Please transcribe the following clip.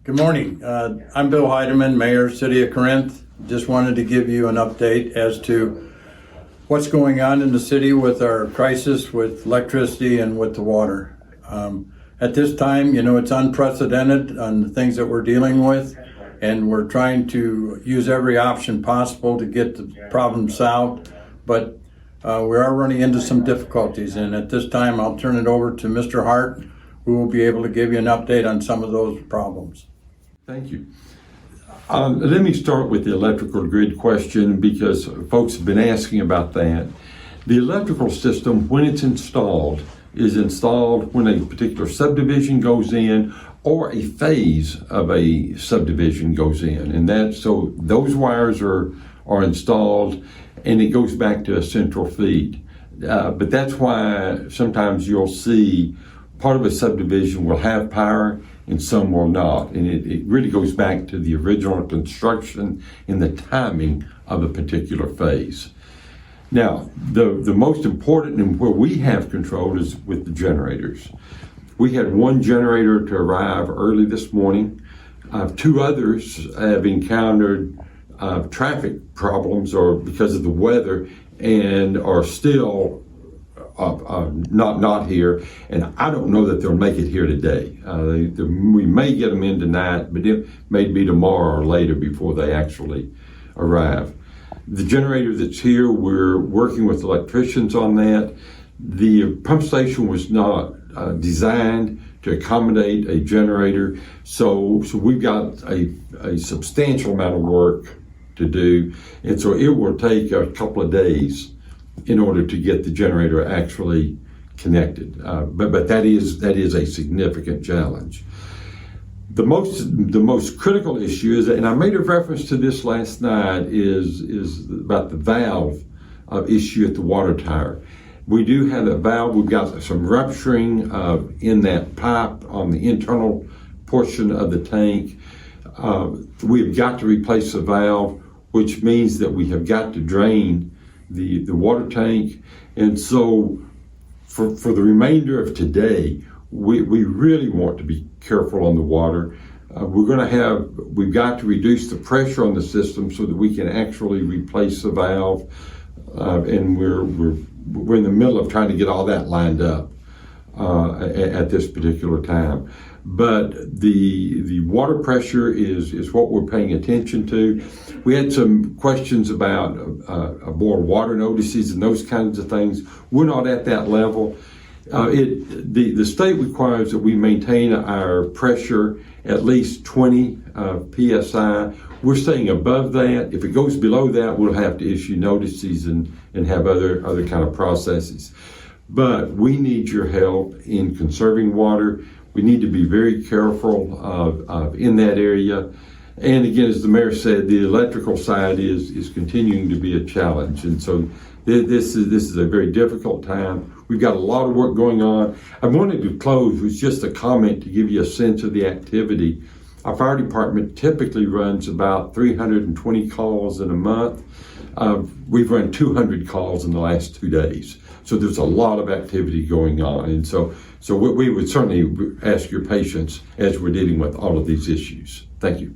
Good morning. I'm Bill Heidemann, Mayor, City of Corinth. Just wanted to give you an update as to what's going on in the city with our crisis with electricity and with the water. At this time, it's unprecedented on the things that we're dealing with, and we're trying to use every option possible to get the problem solved, but we are running into some difficulties, and at this time I'll turn it over to Mr. Hart, who will be able to give you an update on some of those problems. Thank you. Let me start with the electrical grid question because folks have been asking about that. The electrical system, when it's installed, is installed when a particular subdivision goes in or a phase of a subdivision goes in. And so those wires are installed and it goes back to a central feed. But that's why sometimes you'll see part of a subdivision will have power and some will not. And it really goes back to the original construction and the timing of a particular phase. Now, the most important and where we have control is with the generators. We had one generator to arrive early this morning. Two others have encountered traffic problems or because of the weather and are still not here, and I don't know that they'll make it here today. We may get them in tonight, but it may be tomorrow or later before they actually arrive. The generator that's here, we're working with electricians on that. The pump station was not designed to accommodate a generator, so we've got a substantial amount of work to do, and so it will take a couple of days in order to get the generator actually connected. But that is a significant challenge. The most critical issue is, and I made a reference to this last night, is about the valve issue at the water tower. We do have a valve. We've got some rupturing in that pipe on the internal portion of the tank. We've got to replace the valve, which means that we have got to drain the water tank. And so for the remainder of today, we really want to be careful on the water. We've got to reduce the pressure on the system so that we can actually replace the valve. And we're in the middle of trying to get all that lined up at this particular time. But the water pressure is what we're paying attention to. We had some questions about board water notices and those kinds of things. We're not at that level. The state requires that we maintain our pressure at least 20 psi. We're staying above that. If it goes below that, we'll have to issue notices and have other kind of processes. But we need your help in conserving water. We need to be very careful in that area. And again, as the mayor said, the electrical side is continuing to be a challenge. And so this is a very difficult time. We've got a lot of work going on. I wanted to close with just a comment to give you a sense of the activity. Our fire department typically runs about 320 calls in a month. We've run 200 calls in the last 2 days. So there's a lot of activity going on. And so we would certainly ask your patience as we're dealing with all of these issues. Thank you.